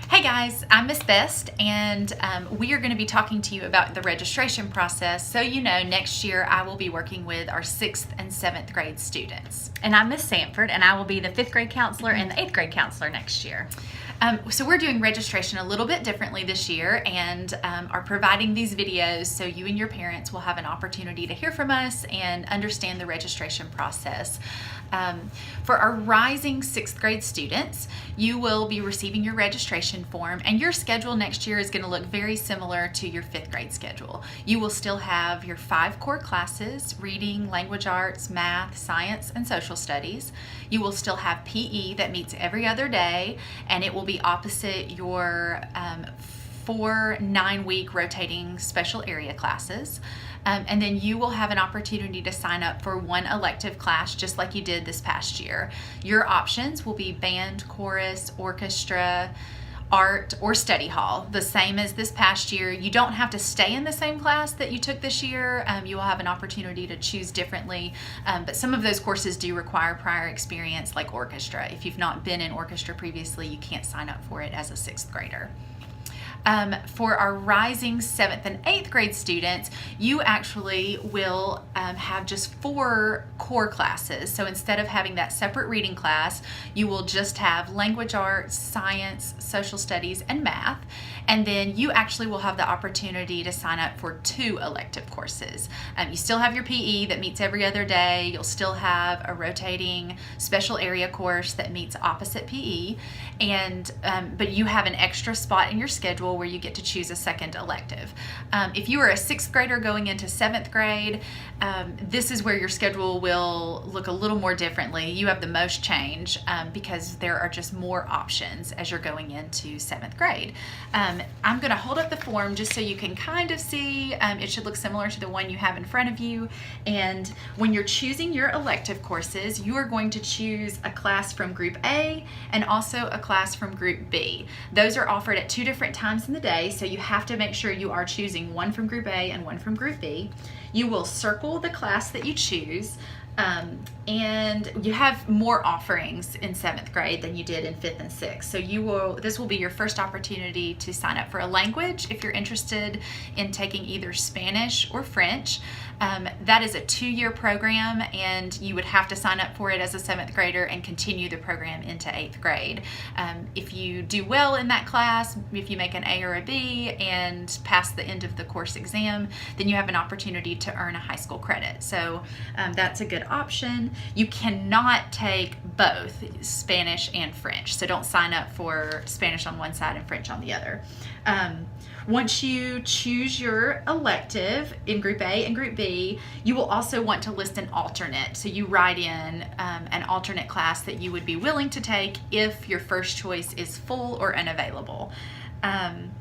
Hey guys, I'm Miss Best, and we are going to be talking to you about the registration process. So you know, next year I will be working with our 6th and 7th grade students. And I'm Miss Sanford, and I will be the 5th grade counselor and the 8th grade counselor next year. So we're doing registration a little bit differently this year, and are providing these videos so you and your parents will have an opportunity to hear from us and understand the registration process. For our rising 6th grade students, you will be receiving your registration form, and your schedule next year is going to look very similar to your 5th grade schedule. You will still have your 5 core classes: reading, language arts, math, science, and social studies. You will still have PE that meets every other day, and it will be opposite your 4 9-week rotating special area classes. And then you will have an opportunity to sign up for one elective class just like you did this past year. Your options will be band, chorus, orchestra, art, or study hall, the same as this past year. You don't have to stay in the same class that you took this year. You will have an opportunity to choose differently, but some of those courses do require prior experience, like orchestra. If you've not been in orchestra previously, you can't sign up for it as a 6th grader. For our rising 7th and 8th grade students, you actually will have just 4 core classes. So instead of having that separate reading class, you will just have language arts, science, social studies, and math. And then you actually will have the opportunity to sign up for 2 elective courses. You still have your PE that meets every other day. You'll still have a rotating special area course that meets opposite PE. And but you have an extra spot in your schedule where you get to choose a second elective. If you are a 6th grader going into 7th grade, this is where your schedule will look a little more differently. You have the most change because there are just more options as you're going into 7th grade. I'm going to hold up the form just so you can kind of see. It should look similar to the one you have in front of you. And when you're choosing your elective courses, you are going to choose a class from Group A and also a class from Group B. Those are offered at 2 different times in the day, so you have to make sure you are choosing one from Group A and one from Group B. You will circle the class that you choose. And you have more offerings in 7th grade than you did in 5th and 6th. So this will be your first opportunity to sign up for a language if you're interested in taking either Spanish or French. That is a 2-year program, and you would have to sign up for it as a 7th grader and continue the program into 8th grade. If you do well in that class, if you make an A or a B and pass the end of the course exam, then you have an opportunity to earn a high school credit. So that's a good option. You cannot take both Spanish and French, so don't sign up for Spanish on one side and French on the other. Once you choose your elective in Group A and Group B, you will also want to list an alternate. So you write in an alternate class that you would be willing to take if your first choice is full or unavailable. And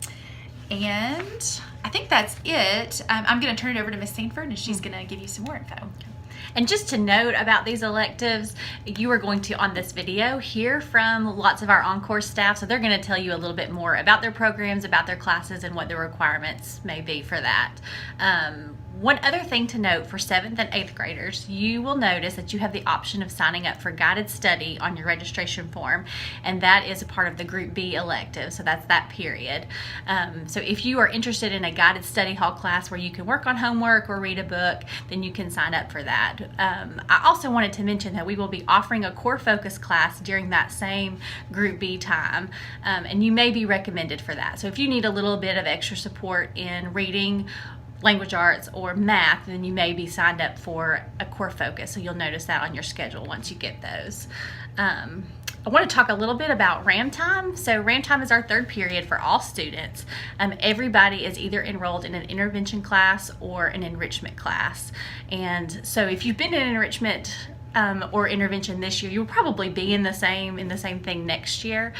I think that's it. I'm going to turn it over to Miss Sanford, and she's going to give you some more info. And just to note about these electives, you are going to, on this video, hear from lots of our on-course staff. So they're going to tell you a little bit more about their programs, about their classes, and what the requirements may be for that. One other thing to note for 7th and 8th graders, you will notice that you have the option of signing up for guided study on your registration form, and that is a part of the Group B elective, so that's that period. So if you are interested in a guided study hall class where you can work on homework or read a book, then you can sign up for that. I also wanted to mention that we will be offering a core focus class during that same Group B time, and you may be recommended for that. So if you need a little bit of extra support in reading, language arts, or math, then you may be signed up for a core focus. So you'll notice that on your schedule once you get those. I want to talk a little bit about RAM time. So RAM time is our 3rd period for all students. Everybody is either enrolled in an intervention class or an enrichment class. And so if you've been in enrichment or intervention this year, you'll probably be in the same thing next year.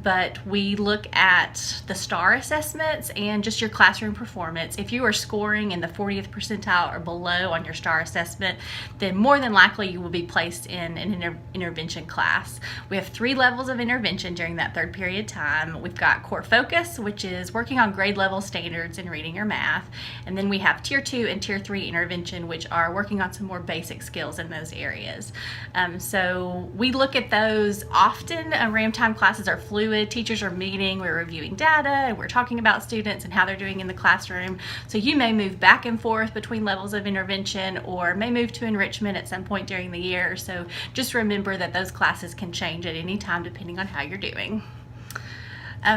But we look at the STAR assessments and just your classroom performance. If you are scoring in the 40th percentile or below on your STAR assessment, then more than likely you will be placed in an intervention class. We have 3 levels of intervention during that 3rd period time. We've got core focus, which is working on grade level standards in reading or math. And then we have tier 2 and tier 3 intervention, which are working on some more basic skills in those areas. areas. So we look at those often. Ramtime classes are fluid. Teachers are meeting, we're reviewing data, and we're talking about students and how they're doing in the classroom. So you may move back and forth between levels of intervention or may move to enrichment at some point during the year. So just remember that those classes can change at any time depending on how you're doing.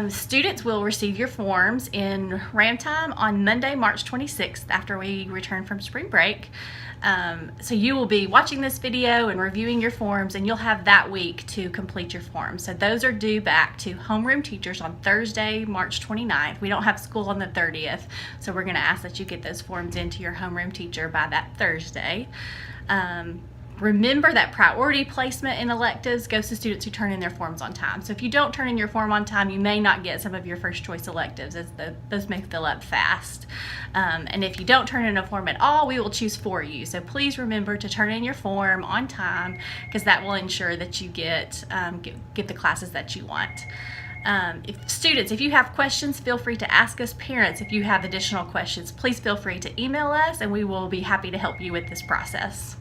Students will receive your forms in Ramtime on Monday, March 26th after we return from spring break. So you will be watching this video and reviewing your forms, and you'll have that week to complete your forms. So those are due back to homeroom teachers on Thursday, March 29th. We don't have school on the 30th, so we're going to ask that you get those forms into your homeroom teacher by that Thursday. Remember that priority placement in electives goes to students who turn in their forms on time. So if you don't turn in your form on time, you may not get some of your first choice electives, as those may fill up fast. And if you don't turn in a form at all, we will choose for you. So please remember to turn in your form on time, because that will ensure that you get the classes that you want. If you have questions, feel free to ask us. Parents, if you have additional questions, please feel free to email us, and we will be happy to help you with this process.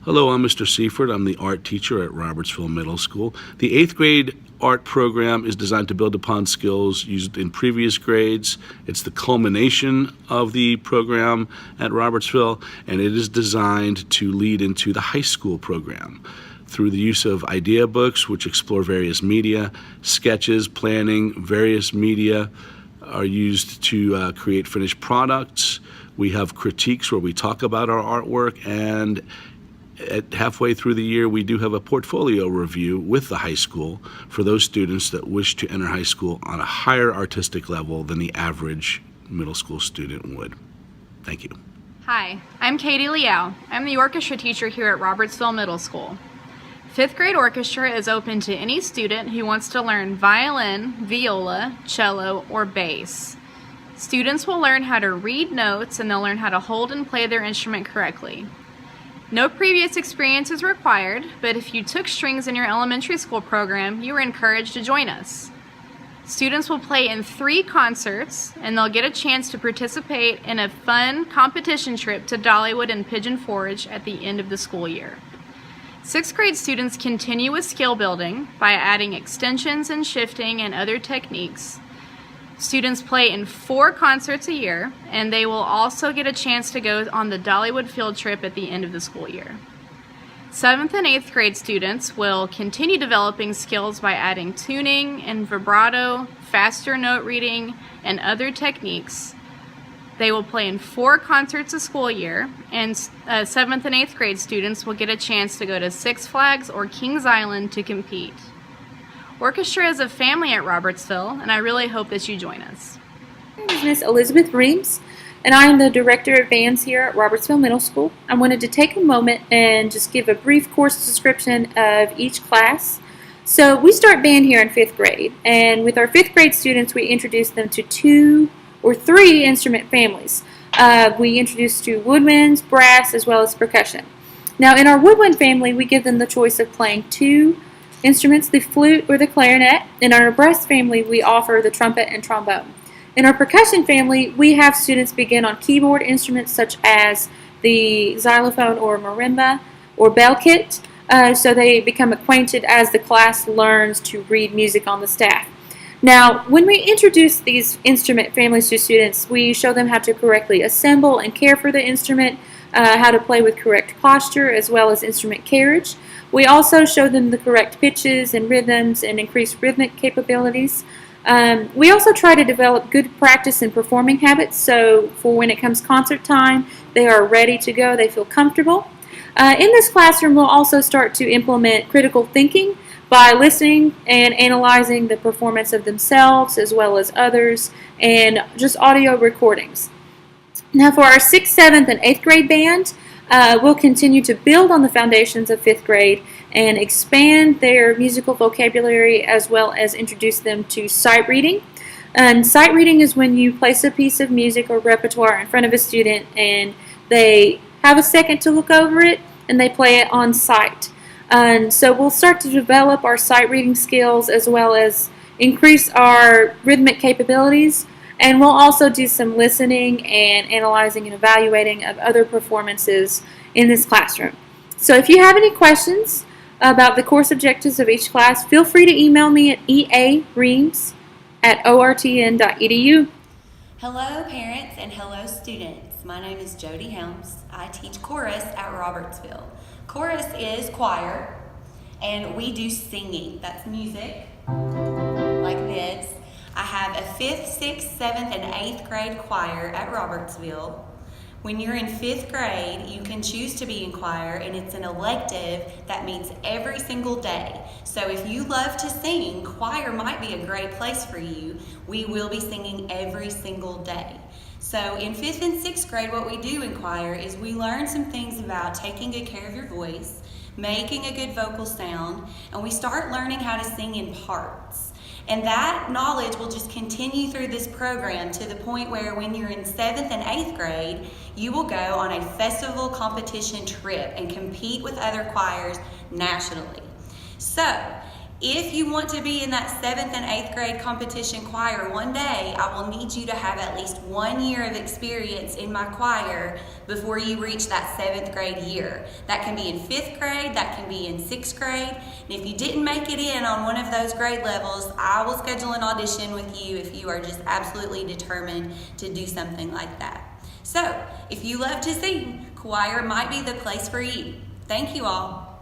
Hello, I'm Mr. Seifert. I'm the art teacher at Robertsville Middle School. The 8th grade art program is designed to build upon skills used in previous grades. It's the culmination of the program at Robertsville, and it is designed to lead into the high school program through the use of idea books, which explore various media, sketches, planning. Various media are used to create finished products. We have critiques where we talk about our artwork, and at halfway through the year, we do have a portfolio review with the high school for those students that wish to enter high school on a higher artistic level than the average middle school student would. Thank you. Hi, I'm Katie Liao. I'm the orchestra teacher here at Robertsville Middle School. 5th grade orchestra is open to any student who wants to learn violin, viola, cello, or bass. Students will learn how to read notes, and they'll learn how to hold and play their instrument correctly. No previous experience is required, but if you took strings in your elementary school program, you are encouraged to join us. Students will play in 3 concerts, and they'll get a chance to participate in a fun competition trip to Dollywood and Pigeon Forge at the end of the school year. 6th grade students continue with skill building by adding extensions and shifting and other techniques. Students play in 4 concerts a year, and they will also get a chance to go on the Dollywood field trip at the end of the school year. 7th and 8th grade students will continue developing skills by adding tuning and vibrato, faster note reading, and other techniques. They will play in 4 concerts a school year, and 7th and 8th grade students will get a chance to go to Six Flags or Kings Island to compete. Orchestra is a family at Robertsville, and I really hope that you join us. My name is Miss Elizabeth Reams, and I am the Director of Bands here at Robertsville Middle School. I wanted to take a moment and just give a brief course description of each class. So we start band here in 5th grade, and with our 5th grade students, we introduce them to 2 or 3 instrument families. We introduce to woodwinds, brass, as well as percussion. Now in our woodwind family, we give them the choice of playing 2 instruments, the flute or the clarinet. In our brass family, we offer the trumpet and trombone. In our percussion family, we have students begin on keyboard instruments such as the xylophone or marimba or bell kit, so they become acquainted as the class learns to read music on the staff. Now, when we introduce these instrument families to students, we show them how to correctly assemble and care for the instrument, how to play with correct posture, as well as instrument carriage. We also show them the correct pitches and rhythms and increased rhythmic capabilities. We also try to develop good practice and performing habits, so for when it comes concert time, they are ready to go, they feel comfortable. In this classroom, we'll also start to implement critical thinking by listening and analyzing the performance of themselves as well as others, and just audio recordings. Now for our 6th, 7th, and 8th grade band, we'll continue to build on the foundations of 5th grade and expand their musical vocabulary, as well as introduce them to sight reading. Sight reading is when you place a piece of music or repertoire in front of a student and they have a second to look over it and they play it on sight. And so we'll start to develop our sight reading skills as well as increase our rhythmic capabilities. And we'll also do some listening and analyzing and evaluating of other performances in this classroom. So if you have any questions about the course objectives of each class, feel free to email me at eareams@ortn.edu. Hello parents and hello students. My name is Jody Helms. I teach chorus at Robertsville. Chorus is choir, and we do singing. That's music, like this. I have a 5th, 6th, 7th, and 8th grade choir at Robertsville. When you're in 5th grade, you can choose to be in choir, and it's an elective that meets every single day. So if you love to sing, choir might be a great place for you. We will be singing every single day. So in 5th and 6th grade, what we do in choir is we learn some things about taking good care of your voice, making a good vocal sound, and we start learning how to sing in parts. And that knowledge will just continue through this program to the point where when you're in 7th and 8th grade, you will go on a festival competition trip and compete with other choirs nationally. So, if you want to be in that 7th and 8th grade competition choir one day, I will need you to have at least 1 year of experience in my choir before you reach that 7th grade year. That can be in 5th grade, that can be in 6th grade. And if you didn't make it in on one of those grade levels, I will schedule an audition with you if you are just absolutely determined to do something like that. So, if you love to sing, choir might be the place for you. Thank you all.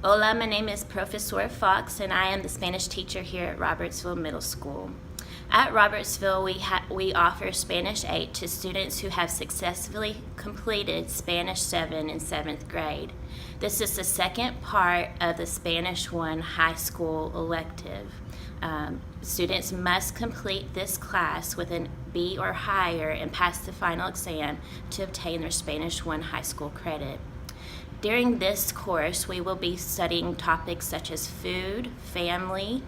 Hola, my name is Professor Fox, and I am the Spanish teacher here at Robertsville Middle School. At Robertsville, we offer Spanish 8 to students who have successfully completed Spanish 7 in 7th grade. This is the second part of the Spanish 1 high school elective. Students must complete this class with an B or higher and pass the final exam to obtain their Spanish 1 high school credit. During this course, we will be studying topics such as food, family,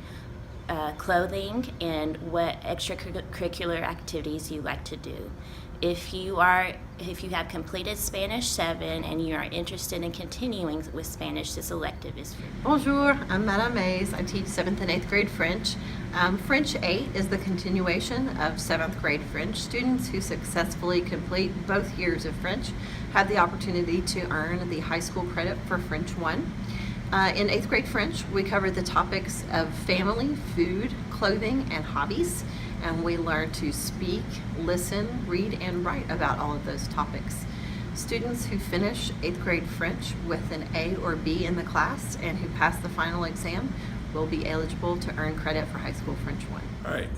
clothing, and what extracurricular activities you like to do. If you have completed Spanish 7 and you are interested in continuing with Spanish, this elective is for you. Bonjour, I'm Madame Mays. I teach 7th and 8th grade French. French 8 is the continuation of 7th grade French. Students who successfully complete both years of French have the opportunity to earn the high school credit for French 1. In 8th grade French, we cover the topics of family, food, clothing, and hobbies. And we learn to speak, listen, read, and write about all of those topics. Students who finish 8th grade French with an A or B in the class and who pass the final exam will be eligible to earn credit for high school French 1. All right,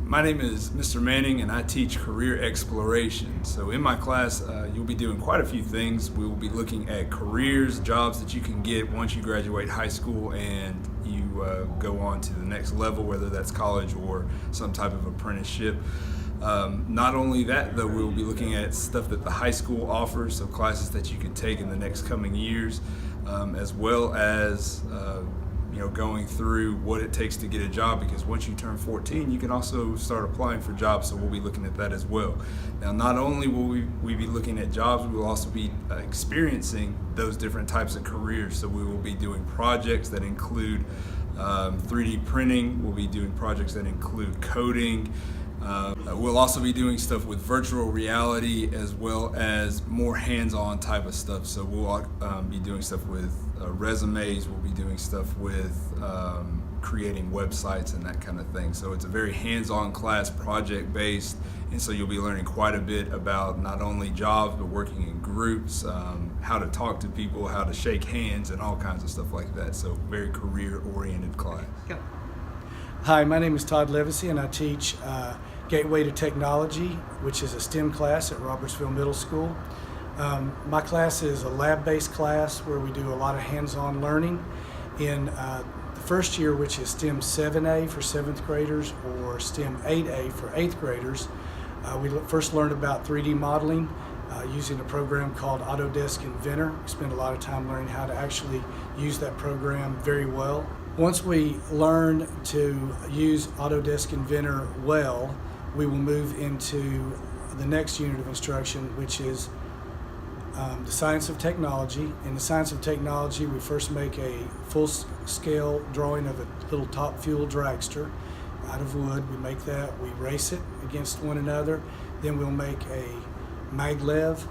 my name is Mr. Manning and I teach career exploration. So in my class, you'll be doing quite a few things. We will be looking at careers, jobs that you can get once you graduate high school and you go on to the next level, whether that's college or some type of apprenticeship. Not only that, though, we'll be looking at stuff that the high school offers, so classes that you can take in the next coming years, as well as going through what it takes to get a job, because once you turn 14, you can also start applying for jobs, so we'll be looking at that as well. Now, not only will we be looking at jobs, we will also be experiencing those different types of careers, so we will be doing projects that include 3D printing, we'll be doing projects that include coding. We'll also be doing stuff with virtual reality as well as more hands-on type of stuff. So we'll be doing stuff with resumes, we'll be doing stuff with creating websites and that kind of thing. So it's a very hands-on class, project-based, and so you'll be learning quite a bit about not only jobs, but working in groups, how to talk to people, how to shake hands, and all kinds of stuff like that. So very career-oriented class. Yep. Hi, my name is Todd Levesey, and I teach Gateway to Technology, which is a STEM class at Robertsville Middle School. My class is a lab-based class where we do a lot of hands-on learning. In the first year, which is STEM 7A for 7th graders or STEM 8A for 8th graders, we first learned about 3D modeling using a program called Autodesk Inventor. We spend a lot of time learning how to actually use that program very well. Once we learn to use Autodesk Inventor well, we will move into the next unit of instruction, which is the Science of Technology. In the Science of Technology, we first make a full-scale drawing of a little top fuel dragster out of wood. We make that, we race it against one another. Then we'll make a maglev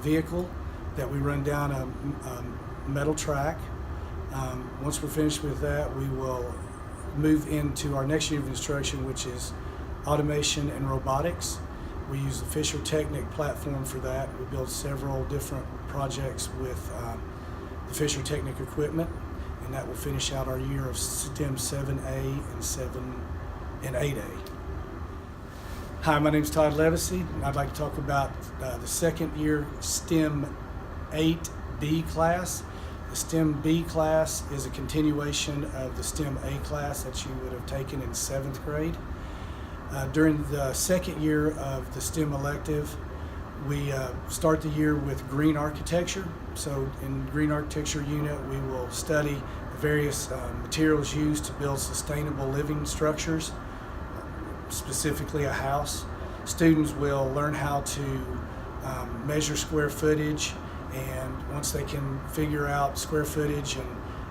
vehicle that we run down a metal track. Once we're finished with that, we will move into our next unit of instruction, which is automation and robotics. We use the Fisher Technic platform for that. We build several different projects with the Fisher Technic equipment, and that will finish out our year of STEM 7A and 8A. Hi, my name is Todd Levesey, and I'd like to talk about the second year STEM 8B class. The STEM B class is a continuation of the STEM A class that you would have taken in 7th grade. During the second year of the STEM elective, we start the year with green architecture. So in green architecture unit, we will study the various materials used to build sustainable living structures, specifically a house. Students will learn how to measure square footage, and once they can figure out square footage and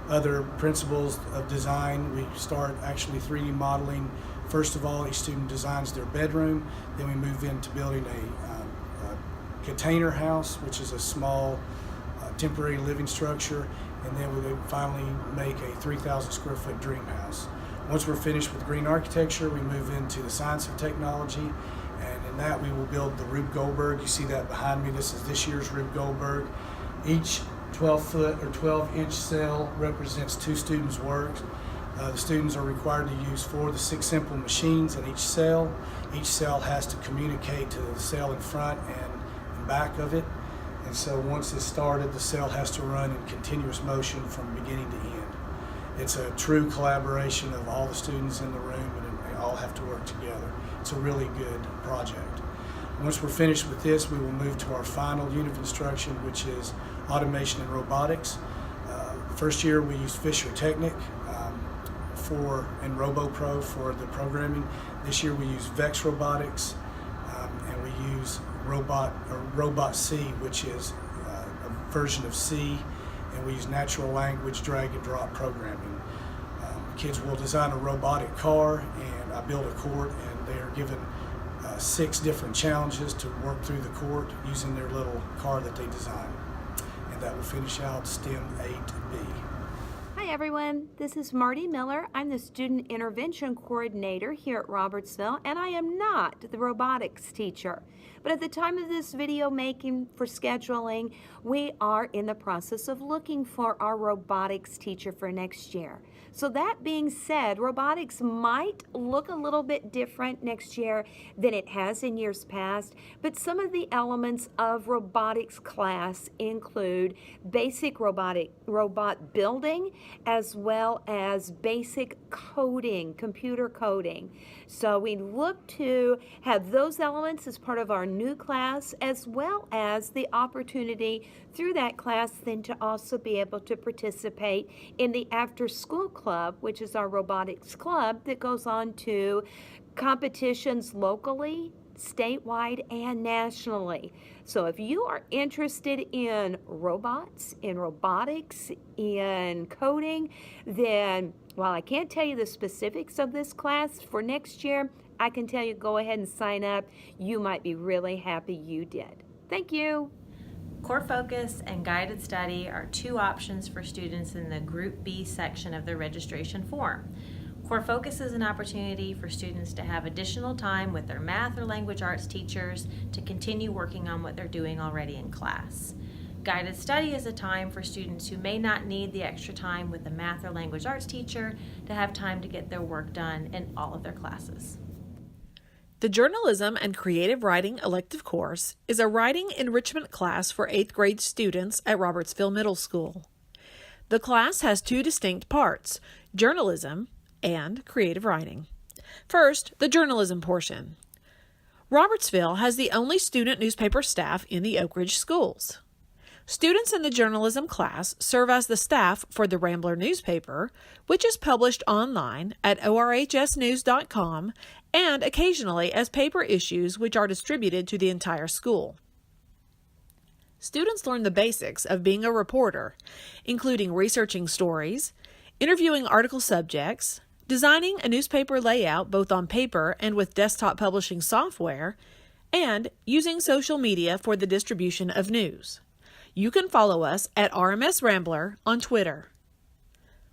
other principles of design, we start actually 3D modeling. First of all, each student designs their bedroom. Then we move into building a container house, which is a small temporary living structure. And then we finally make a 3,000 square foot dream house. Once we're finished with green architecture, we move into the Science of Technology. And in that, we will build the Rube Goldberg. You see that behind me. This is this year's Rube Goldberg. Each 12-foot or 12-inch cell represents 2 students' work. The students are required to use 4 of the 6 simple machines in each cell. Each cell has to communicate to the cell in front and back of it. And so once it's started, the cell has to run in continuous motion from beginning to end. It's a true collaboration of all the students in the room, and they all have to work together. It's a really good project. Once we're finished with this, we will move to our final unit of instruction, which is automation and robotics. First year we used Fisher Technic and RoboPro for the programming. This year we use Vex Robotics, and we use Robot C, which is a version of C, and we use natural language drag and drop programming. Kids will design a robotic car, and I build a court, and they are given 6 different challenges to work through the court using their little car that they design. And that will finish out STEM 8B. Hi everyone, this is Marty Miller. I'm the Student Intervention Coordinator here at Robertsville, and I am not the robotics teacher. But at the time of this video making for scheduling, we are in the process of looking for our robotics teacher for next year. So that being said, robotics might look a little bit different next year than it has in years past, but some of the elements of robotics class include basic robot building, as well as basic coding, computer coding. So we look to have those elements as part of our new class, as well as the opportunity through that class then to also be able to participate in the after school club, which is our robotics club that goes on to competitions locally, statewide, and nationally. So if you are interested in robots, in robotics, in coding, then while I can't tell you the specifics of this class for next year, I can tell you go ahead and sign up. You might be really happy you did. Thank you. Core Focus and Guided Study are 2 options for students in the Group B section of the registration form. Core Focus is an opportunity for students to have additional time with their math or language arts teachers to continue working on what they're doing already in class. Guided Study is a time for students who may not need the extra time with the math or language arts teacher to have time to get their work done in all of their classes. The Journalism and Creative Writing elective course is a writing enrichment class for 8th grade students at Robertsville Middle School. The class has 2 distinct parts, journalism and creative writing. First, the journalism portion. Robertsville has the only student newspaper staff in the Oak Ridge schools. Students in the journalism class serve as the staff for the Rambler newspaper, which is published online at orhsnews.com, and occasionally as paper issues which are distributed to the entire school. students learn the basics of being a reporter, including researching stories, interviewing article subjects, designing a newspaper layout both on paper and with desktop publishing software, and using social media for the distribution of news. You can follow us at RMS Rambler on Twitter.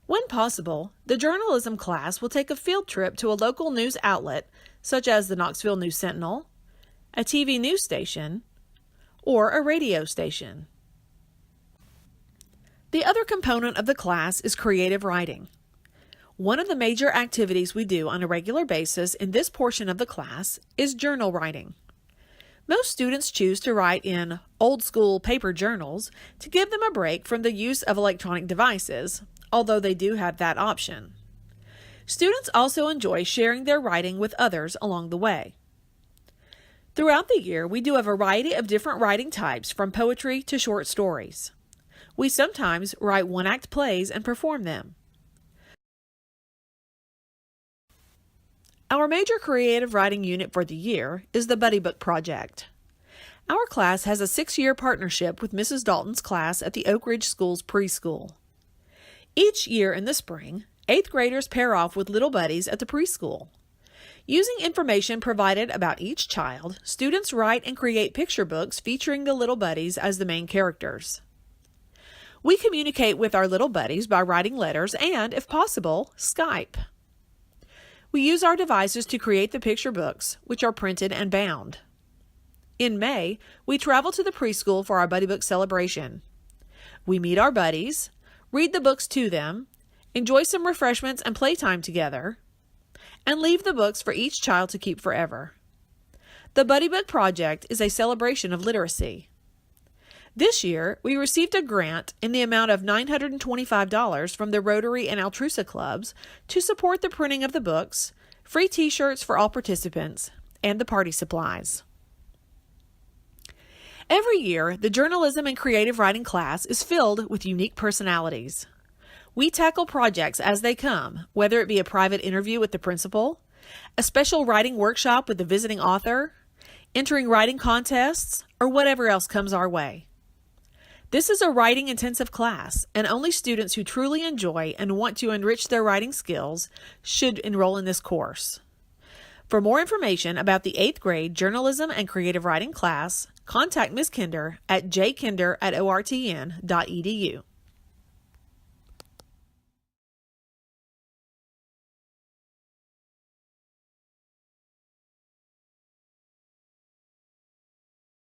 When possible, the journalism class will take a field trip to a local news outlet, such as the Knoxville News Sentinel, a TV news station, or a radio station. The other component of the class is creative writing. One of the major activities we do on a regular basis in this portion of the class is journal writing. Most students choose to write in old-school paper journals to give them a break from the use of electronic devices, although they do have that option. Students also enjoy sharing their writing with others along the way. Throughout the year, we do a variety of different writing types, from poetry to short stories. We sometimes write one-act plays and perform them. Our major creative writing unit for the year is the Buddy Book Project. Our class has a 6-year partnership with Mrs. Dalton's class at the Oak Ridge School's preschool. Each year in the spring, 8th graders pair off with little buddies at the preschool. Using information provided about each child, students write and create picture books featuring the little buddies as the main characters. We communicate with our little buddies by writing letters and, if possible, Skype. We use our devices to create the picture books, which are printed and bound. In May, we travel to the preschool for our Buddy Book celebration. We meet our buddies, read the books to them, enjoy some refreshments and playtime together, and leave the books for each child to keep forever. The Buddy Book Project is a celebration of literacy. This year, we received a grant in the amount of $925 from the Rotary and Altrusa clubs to support the printing of the books, free t-shirts for all participants, and the party supplies. Every year, the journalism and creative writing class is filled with unique personalities. We tackle projects as they come, whether it be a private interview with the principal, a special writing workshop with the visiting author, entering writing contests, or whatever else comes our way. This is a writing-intensive class, and only students who truly enjoy and want to enrich their writing skills should enroll in this course. For more information about the 8th grade Journalism and Creative Writing class, contact Ms. Kinder at jkinder@ortn.edu.